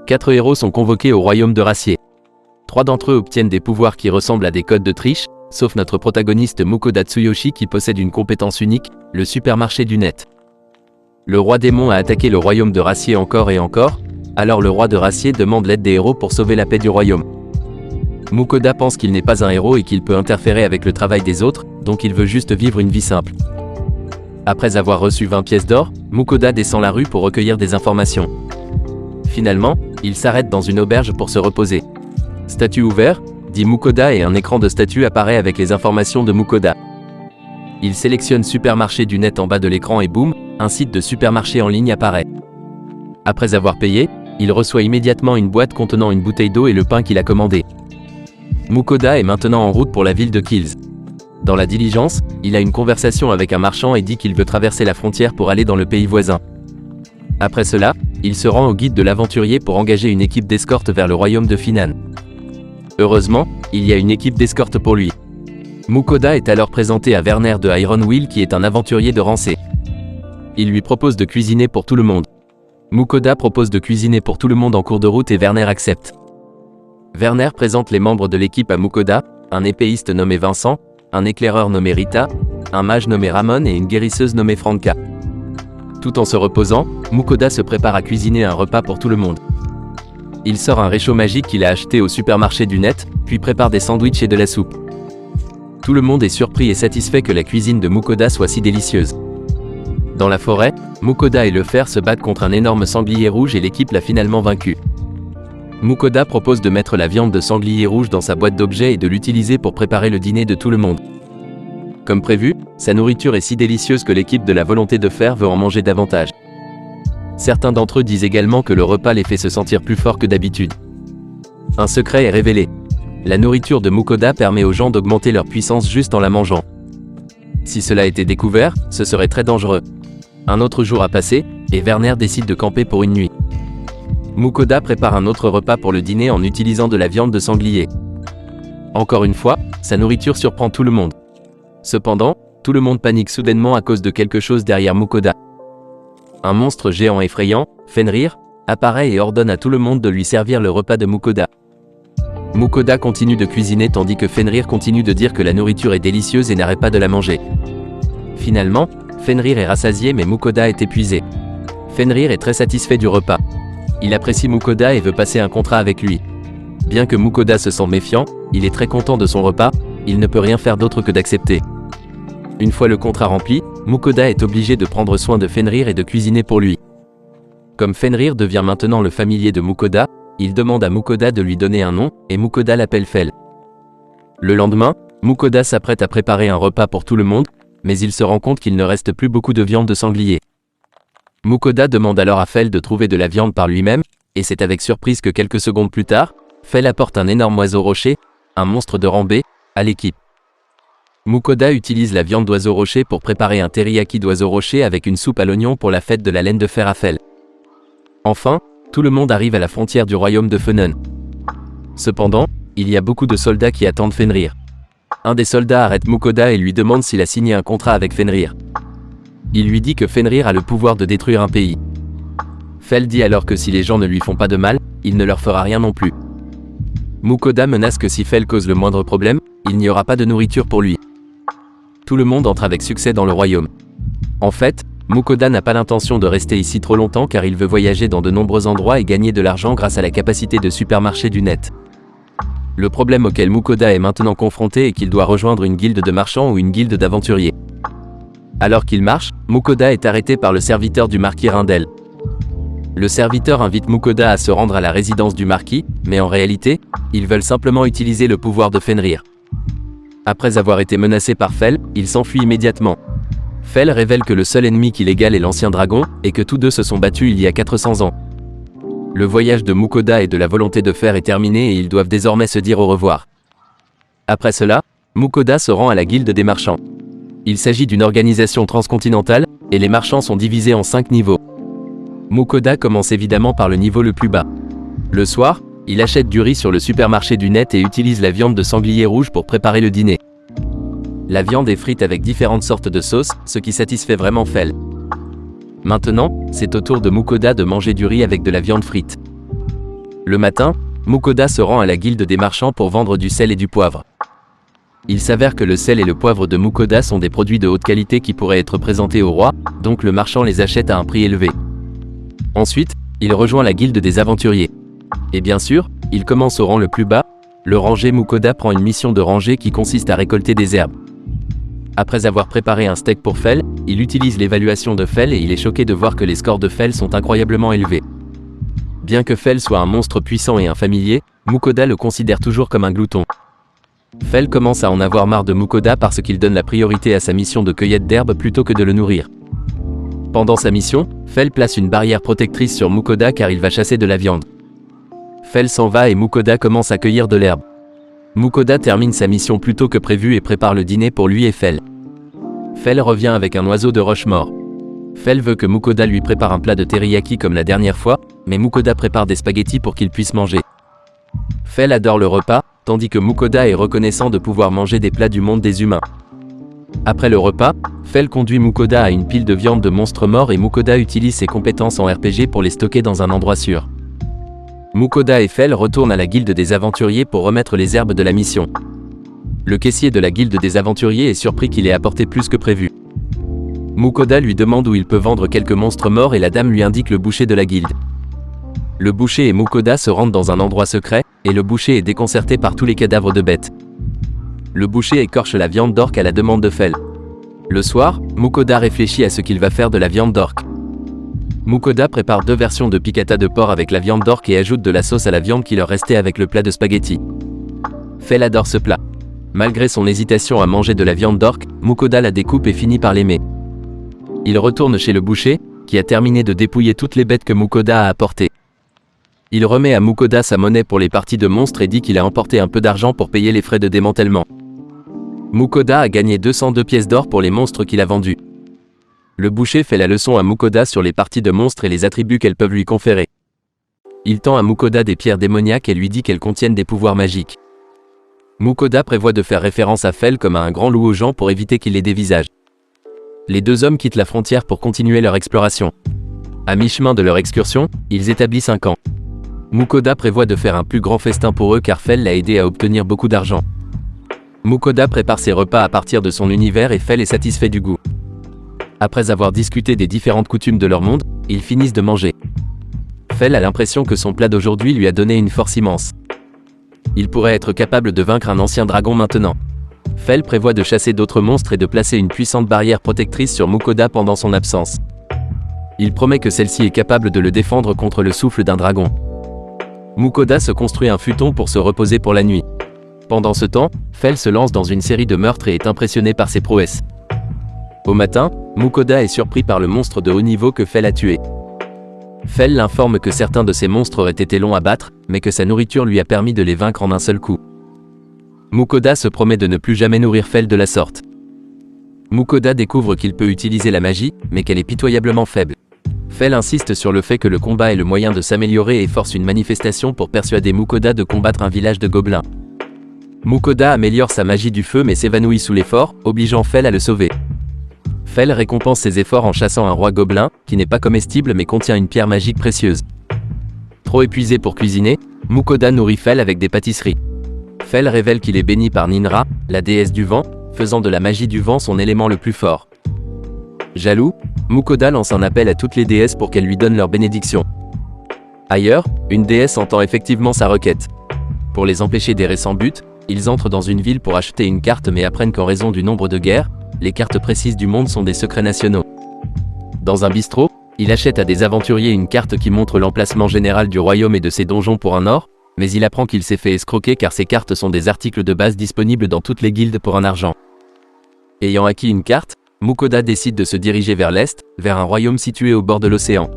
4 héros sont convoqués au royaume de Rassier. 3 d'entre eux obtiennent des pouvoirs qui ressemblent à des codes de triche, sauf notre protagoniste Mukoda Tsuyoshi qui possède une compétence unique, le supermarché du net. Le roi démon a attaqué le royaume de Rassier encore et encore, alors le roi de Rassier demande l'aide des héros pour sauver la paix du royaume. Mukoda pense qu'il n'est pas un héros et qu'il peut interférer avec le travail des autres, donc il veut juste vivre une vie simple. Après avoir reçu 20 pièces d'or, Mukoda descend la rue pour recueillir des informations. Finalement, il s'arrête dans une auberge pour se reposer. Statut ouvert, dit Mukoda et un écran de statut apparaît avec les informations de Mukoda. Il sélectionne supermarché du net en bas de l'écran et boum, un site de supermarché en ligne apparaît. Après avoir payé, il reçoit immédiatement une boîte contenant une bouteille d'eau et le pain qu'il a commandé. Mukoda est maintenant en route pour la ville de Kills. Dans la diligence, il a une conversation avec un marchand et dit qu'il veut traverser la frontière pour aller dans le pays voisin. Après cela, il se rend au guide de l'aventurier pour engager une équipe d'escorte vers le royaume de Finan. Heureusement, il y a une équipe d'escorte pour lui. Mukoda est alors présenté à Werner de Ironwheel qui est un aventurier de rang C. Il lui propose de cuisiner pour tout le monde. Mukoda propose de cuisiner pour tout le monde en cours de route et Werner accepte. Werner présente les membres de l'équipe à Mukoda, un épéiste nommé Vincent, un éclaireur nommé Rita, un mage nommé Ramon et une guérisseuse nommée Franca. Tout en se reposant, Mukoda se prépare à cuisiner un repas pour tout le monde. Il sort un réchaud magique qu'il a acheté au supermarché du net, puis prépare des sandwichs et de la soupe. Tout le monde est surpris et satisfait que la cuisine de Mukoda soit si délicieuse. Dans la forêt, Mukoda et le fer se battent contre un énorme sanglier rouge et l'équipe l'a finalement vaincu. Mukoda propose de mettre la viande de sanglier rouge dans sa boîte d'objets et de l'utiliser pour préparer le dîner de tout le monde. Comme prévu, sa nourriture est si délicieuse que l'équipe de la volonté de fer veut en manger davantage. Certains d'entre eux disent également que le repas les fait se sentir plus forts que d'habitude. Un secret est révélé. La nourriture de Mukoda permet aux gens d'augmenter leur puissance juste en la mangeant. Si cela était découvert, ce serait très dangereux. Un autre jour a passé, et Werner décide de camper pour une nuit. Mukoda prépare un autre repas pour le dîner en utilisant de la viande de sanglier. Encore une fois, sa nourriture surprend tout le monde. Cependant, tout le monde panique soudainement à cause de quelque chose derrière Mukoda. Un monstre géant effrayant, Fenrir, apparaît et ordonne à tout le monde de lui servir le repas de Mukoda. Mukoda continue de cuisiner tandis que Fenrir continue de dire que la nourriture est délicieuse et n'arrête pas de la manger. Finalement, Fenrir est rassasié mais Mukoda est épuisé. Fenrir est très satisfait du repas. Il apprécie Mukoda et veut passer un contrat avec lui. Bien que Mukoda se sent méfiant, il est très content de son repas, il ne peut rien faire d'autre que d'accepter. Une fois le contrat rempli, Mukoda est obligé de prendre soin de Fenrir et de cuisiner pour lui. Comme Fenrir devient maintenant le familier de Mukoda, il demande à Mukoda de lui donner un nom, et Mukoda l'appelle Fel. Le lendemain, Mukoda s'apprête à préparer un repas pour tout le monde, mais il se rend compte qu'il ne reste plus beaucoup de viande de sanglier. Mukoda demande alors à Fel de trouver de la viande par lui-même, et c'est avec surprise que quelques secondes plus tard, Fel apporte un énorme oiseau rocher, un monstre de rang B, à l'équipe. Mukoda utilise la viande d'oiseau rocher pour préparer un teriyaki d'oiseau rocher avec une soupe à l'oignon pour la fête de la laine de fer à Fel. Enfin, tout le monde arrive à la frontière du royaume de Funen. Cependant, il y a beaucoup de soldats qui attendent Fenrir. Un des soldats arrête Mukoda et lui demande s'il a signé un contrat avec Fenrir. Il lui dit que Fenrir a le pouvoir de détruire un pays. Fel dit alors que si les gens ne lui font pas de mal, il ne leur fera rien non plus. Mukoda menace que si Fel cause le moindre problème, il n'y aura pas de nourriture pour lui. Tout le monde entre avec succès dans le royaume. En fait, Mukoda n'a pas l'intention de rester ici trop longtemps car il veut voyager dans de nombreux endroits et gagner de l'argent grâce à la capacité de supermarché du net. Le problème auquel Mukoda est maintenant confronté est qu'il doit rejoindre une guilde de marchands ou une guilde d'aventuriers. Alors qu'il marche, Mukoda est arrêté par le serviteur du marquis Rindel. Le serviteur invite Mukoda à se rendre à la résidence du marquis, mais en réalité, ils veulent simplement utiliser le pouvoir de Fenrir. Après avoir été menacé par Fel, il s'enfuit immédiatement. Fel révèle que le seul ennemi qu'il égale est l'ancien dragon, et que tous deux se sont battus il y a 400 ans. Le voyage de Mukoda et de la volonté de fer est terminé et ils doivent désormais se dire au revoir. Après cela, Mukoda se rend à la guilde des marchands. Il s'agit d'une organisation transcontinentale, et les marchands sont divisés en 5 niveaux. Mukoda commence évidemment par le niveau le plus bas. Le soir, il achète du riz sur le supermarché du net et utilise la viande de sanglier rouge pour préparer le dîner. La viande est frite avec différentes sortes de sauces, ce qui satisfait vraiment Fel. Maintenant, c'est au tour de Mukoda de manger du riz avec de la viande frite. Le matin, Mukoda se rend à la guilde des marchands pour vendre du sel et du poivre. Il s'avère que le sel et le poivre de Mukoda sont des produits de haute qualité qui pourraient être présentés au roi, donc le marchand les achète à un prix élevé. Ensuite, il rejoint la guilde des aventuriers. Et bien sûr, il commence au rang le plus bas. Le ranger Mukoda prend une mission de ranger qui consiste à récolter des herbes. Après avoir préparé un steak pour Fel, il utilise l'évaluation de Fel et il est choqué de voir que les scores de Fel sont incroyablement élevés. Bien que Fel soit un monstre puissant et un familier, Mukoda le considère toujours comme un glouton. Fel commence à en avoir marre de Mukoda parce qu'il donne la priorité à sa mission de cueillette d'herbes plutôt que de le nourrir. Pendant sa mission, Fel place une barrière protectrice sur Mukoda car il va chasser de la viande. Fel s'en va et Mukoda commence à cueillir de l'herbe. Mukoda termine sa mission plus tôt que prévu et prépare le dîner pour lui et Fel. Fel revient avec un oiseau de roche mort. Fel veut que Mukoda lui prépare un plat de teriyaki comme la dernière fois, mais Mukoda prépare des spaghettis pour qu'il puisse manger. Fel adore le repas, tandis que Mukoda est reconnaissant de pouvoir manger des plats du monde des humains. Après le repas, Fel conduit Mukoda à une pile de viande de monstres morts et Mukoda utilise ses compétences en RPG pour les stocker dans un endroit sûr. Mukoda et Fel retournent à la guilde des aventuriers pour remettre les herbes de la mission. Le caissier de la guilde des aventuriers est surpris qu'il ait apporté plus que prévu. Mukoda lui demande où il peut vendre quelques monstres morts et la dame lui indique le boucher de la guilde. Le boucher et Mukoda se rendent dans un endroit secret, et le boucher est déconcerté par tous les cadavres de bêtes. Le boucher écorche la viande d'orque à la demande de Fel. Le soir, Mukoda réfléchit à ce qu'il va faire de la viande d'orque. Mukoda prépare 2 versions de piccata de porc avec la viande d'orque et ajoute de la sauce à la viande qui leur restait avec le plat de spaghetti. Fel adore ce plat. Malgré son hésitation à manger de la viande d'orque, Mukoda la découpe et finit par l'aimer. Il retourne chez le boucher, qui a terminé de dépouiller toutes les bêtes que Mukoda a apportées. Il remet à Mukoda sa monnaie pour les parties de monstres et dit qu'il a emporté un peu d'argent pour payer les frais de démantèlement. Mukoda a gagné 202 pièces d'or pour les monstres qu'il a vendus. Le boucher fait la leçon à Mukoda sur les parties de monstres et les attributs qu'elles peuvent lui conférer. Il tend à Mukoda des pierres démoniaques et lui dit qu'elles contiennent des pouvoirs magiques. Mukoda prévoit de faire référence à Fel comme à un grand loup aux gens pour éviter qu'il les dévisage. Les 2 hommes quittent la frontière pour continuer leur exploration. À mi-chemin de leur excursion, ils établissent un camp. Mukoda prévoit de faire un plus grand festin pour eux car Fel l'a aidé à obtenir beaucoup d'argent. Mukoda prépare ses repas à partir de son univers et Fel est satisfait du goût. Après avoir discuté des différentes coutumes de leur monde, ils finissent de manger. Fel a l'impression que son plat d'aujourd'hui lui a donné une force immense. Il pourrait être capable de vaincre un ancien dragon maintenant. Fel prévoit de chasser d'autres monstres et de placer une puissante barrière protectrice sur Mukoda pendant son absence. Il promet que celle-ci est capable de le défendre contre le souffle d'un dragon. Mukoda se construit un futon pour se reposer pour la nuit. Pendant ce temps, Fel se lance dans une série de meurtres et est impressionné par ses prouesses. Au matin, Mukoda est surpris par le monstre de haut niveau que Fel a tué. Fel l'informe que certains de ces monstres auraient été longs à battre, mais que sa nourriture lui a permis de les vaincre en un seul coup. Mukoda se promet de ne plus jamais nourrir Fel de la sorte. Mukoda découvre qu'il peut utiliser la magie, mais qu'elle est pitoyablement faible. Fel insiste sur le fait que le combat est le moyen de s'améliorer et force une manifestation pour persuader Mukoda de combattre un village de gobelins. Mukoda améliore sa magie du feu mais s'évanouit sous l'effort, obligeant Fel à le sauver. Fel récompense ses efforts en chassant un roi gobelin, qui n'est pas comestible mais contient une pierre magique précieuse. Trop épuisé pour cuisiner, Mukoda nourrit Fel avec des pâtisseries. Fel révèle qu'il est béni par Ninra, la déesse du vent, faisant de la magie du vent son élément le plus fort. Jaloux, Mukoda lance un appel à toutes les déesses pour qu'elles lui donnent leur bénédiction. Ailleurs, une déesse entend effectivement sa requête. Pour les empêcher d'errer sans but, ils entrent dans une ville pour acheter une carte mais apprennent qu'en raison du nombre de guerres, les cartes précises du monde sont des secrets nationaux. Dans un bistrot, il achète à des aventuriers une carte qui montre l'emplacement général du royaume et de ses donjons pour un or, mais il apprend qu'il s'est fait escroquer car ces cartes sont des articles de base disponibles dans toutes les guildes pour un argent. Ayant acquis une carte, Mukoda décide de se diriger vers l'est, vers un royaume situé au bord de l'océan.